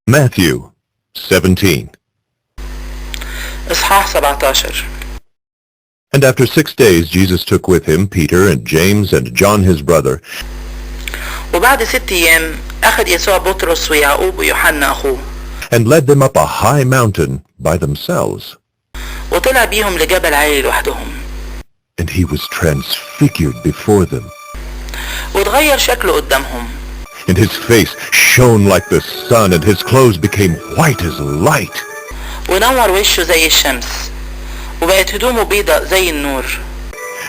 Matthew 17. إصحاح 17. And after 6 days Jesus took with him Peter and James and John his brother, وبعد 6 أيام أخذ يسوع بطرس ويعقوب ويوحنا أخوه and led them up a high mountain by themselves. وطلع بيهم لجبل عالي لوحدهم. And he was transfigured before them. وتغير شكله قدامهم. And his face shone like the sun, and his clothes became white as light. ونور وشه زي الشمس وبقت هدومه بيضاء زي النور.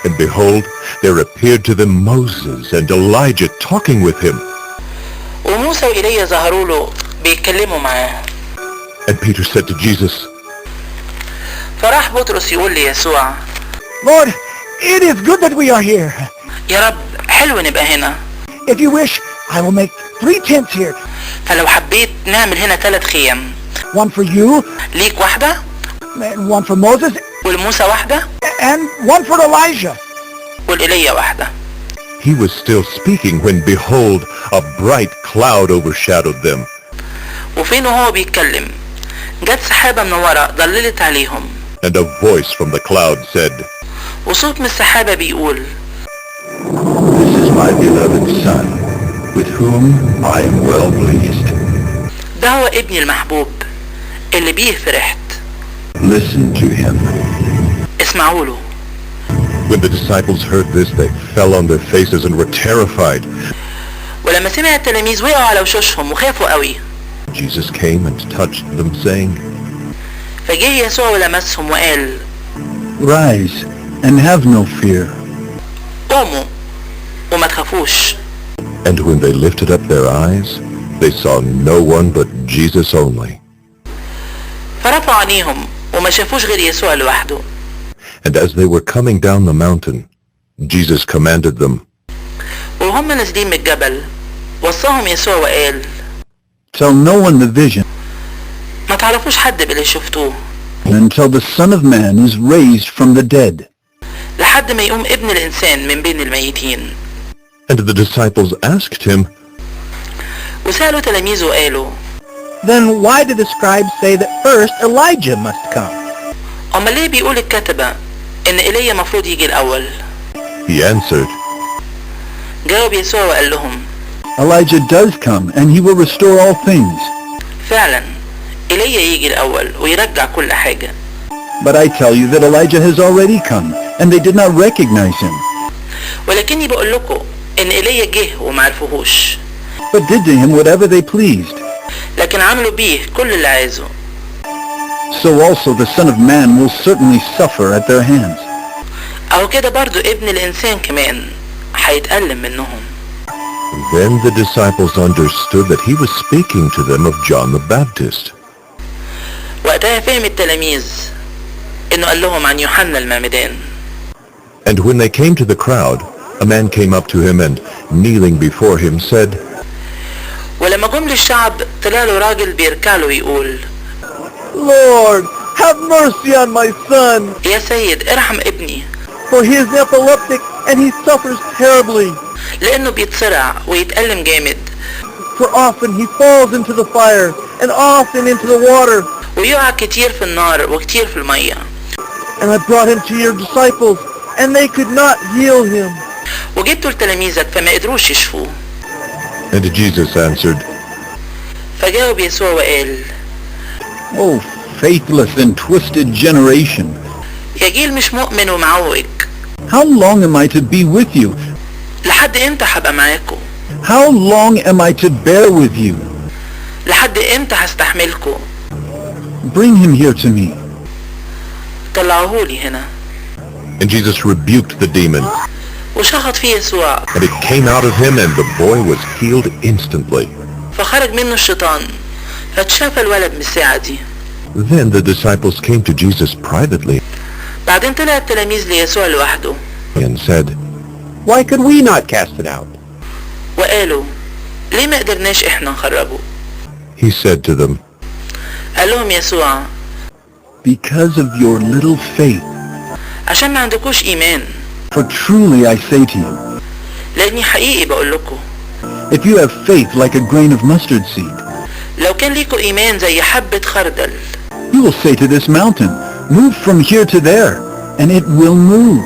And behold, there appeared to them Moses and Elijah talking with him. وموسى وإيليا ظهروا له بيتكلموا معاه. And Peter said to Jesus, فراح بطرس يقول ليسوع Lord, it is good that we are here. يا رب حلو نبقى هنا. If you wish, I will make 3 tents here. فلو حبيت نعمل هنا 3 خيم. One for you, ليك واحدة and one for Moses, ولموسى واحدة and one for Elijah. ولإيليا واحدة. He was still speaking when behold, a bright cloud overshadowed them. وفين وهو بيتكلم جت سحابة منورة ضللت عليهم. And a voice from the cloud said, وصوت من السحابة بيقول This is my beloved son, with whom I am well pleased. ده هو ابني المحبوب اللي بيه فرحت. Listen to him. اسمعوا له. When the disciples heard this, they fell on their faces and were terrified. ولما سمع التلاميذ وقعوا على وشوشهم وخافوا قوي. Jesus came and touched them, saying, فجه يسوع ولمسهم وقال Rise and have no fear. قوموا وما تخافوش. And when they lifted up their eyes, they saw no one but Jesus only. فرفعوا عينيهم وما شافوش غير يسوع لوحده. And as they were coming down the mountain, Jesus commanded them, وهم نازلين من الجبل وصاهم يسوع وقال Tell no one the vision ما تعرفوش حد باللي شفتوه until the Son of Man is raised from the dead. لحد ما يقوم ابن الإنسان من بين الميتين. and the disciples asked him, وسألوا تلاميذه وقالوا Then why did the scribes say that first Elijah must come? أما ليه بيقول الكتبة إن إيليا مفروض يجي الأول؟ He answered, جاوب يسوع وقال لهم Elijah does come and he will restore all things. فعلا إيليا يجي الأول ويرجع كل حاجة. But I tell you that Elijah has already come and they did not recognize him, ولكني بقول لكم إن إيليا جه ومعرفوهوش. but did to him whatever they pleased. لكن عملوا بيه كل اللي عايزه. So also the Son of Man will certainly suffer at their hands. أو كده برضو ابن الإنسان كمان هيتألم منهم. Then the disciples understood that he was speaking to them of John the Baptist. وقتها فهم التلاميذ إنه قال لهم عن يوحنا المعمدان. And when they came to the crowd, a man came up to him and, kneeling before him, said, ولما جم للشعب طلع له راجل بيركع له ويقول Lord, have mercy on my son, يا سيد ارحم ابني for he is epileptic and he suffers terribly. لأنه بيتصرع ويتألم جامد. For often he falls into the fire and often into the water. ويقع كتير في النار وكتير في المية. And I brought him to your disciples and they could not heal him. وجبته لتلاميذك فما قدروش يشفوه. And Jesus answered, فجاوب يسوع وقال Oh, faithless and twisted generation! يا جيل مش مؤمن ومعوج How long am I to be with you? لحد امتى هبقى معاكم؟ How long am I to bear with you? لحد امتى هستحملكم؟ Bring him here to me. طلعوهولي هنا. and Jesus rebuked the demon, وشخط فيه يسوع and it came out of him, and the boy was healed instantly. فخرج منه الشيطان فاتشفى الولد من الساعة دي. Then the disciples came to Jesus privately بعدين طلع التلاميذ ليسوع لوحده and said, Why could we not cast it out? وقالوا ليه ما قدرناش احنا نخرجه؟ He said to them, قال لهم يسوع Because of your little faith. عشان ما عندكوش ايمان. For truly I say to you, لاني حقيقي بقول لكم if you have faith like a grain of mustard seed, لو كان ليكوا إيمان زي حبة خردل You will say to this mountain, move from here to there, and it will move.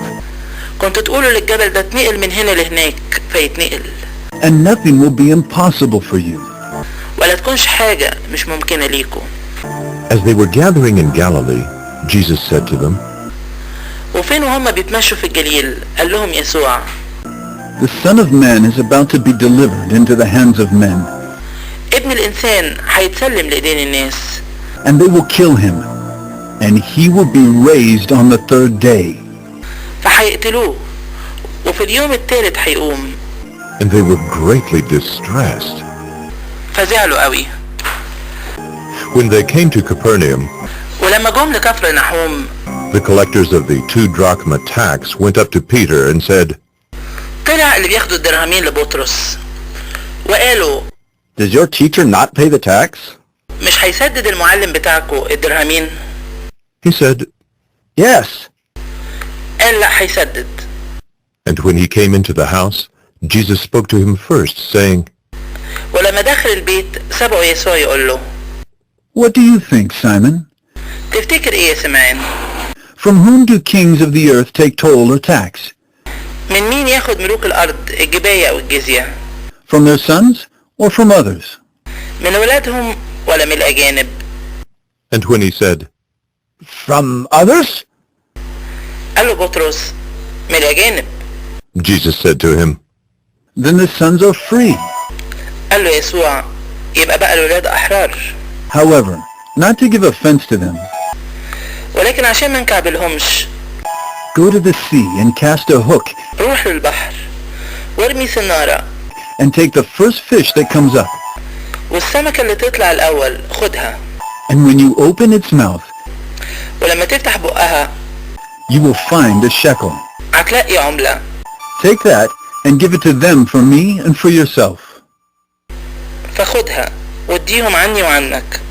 كنت تقولوا للجبل ده اتنقل من هنا لهناك فيتنقل. And nothing will be impossible for you. ولا تكونش حاجة مش ممكنة ليكوا. As they were gathering in Galilee, Jesus said to them, وفين وهم بيتمشوا في الجليل قال لهم يسوع The Son of Man is about to be delivered into the hands of men, ابن الإنسان هيتسلم لإيدين الناس and they will kill him, and he will be raised on the third day. فهيقتلوه وفي اليوم الثالث هيقوم. and they were greatly distressed. فزعلوا قوي. When they came to Capernaum, ولما جم لكفر نحوم the collectors of the 2 drachma tax went up to Peter and said, طلع اللي بياخدوا الدرهمين لبطرس وقالوا Does your teacher not pay the tax? مش هيسدد المعلم بتاعكوا الدرهمين؟ He said, Yes. قال لا هيسدد. And when he came into the house, Jesus spoke to him first, saying, ولما دخل البيت سبقوا يسوع يقول له What do you think, Simon? تفتكر ايه يا سمعان؟ From whom do kings of the earth take toll or tax? من مين ياخد ملوك الأرض الجباية أو الجزية؟ From their sons or from others? من ولادهم ولا من الأجانب؟ and when he said, From others? قال له بطرس من الأجانب. Jesus said to him, Then the sons are free. قال له يسوع يبقى بقى الولاد أحرار. However, not to give offense to them, ولكن عشان ما نكعبلهمش go to the sea and cast a hook روح للبحر وارمي سنارة and take the first fish that comes up. والسمكة اللي تطلع الأول خدها. And when you open its mouth, ولما تفتح بقها you will find a shekel. هتلاقي عملة. Take that and give it to them for me and for yourself. فخدها واديهم عني وعنك.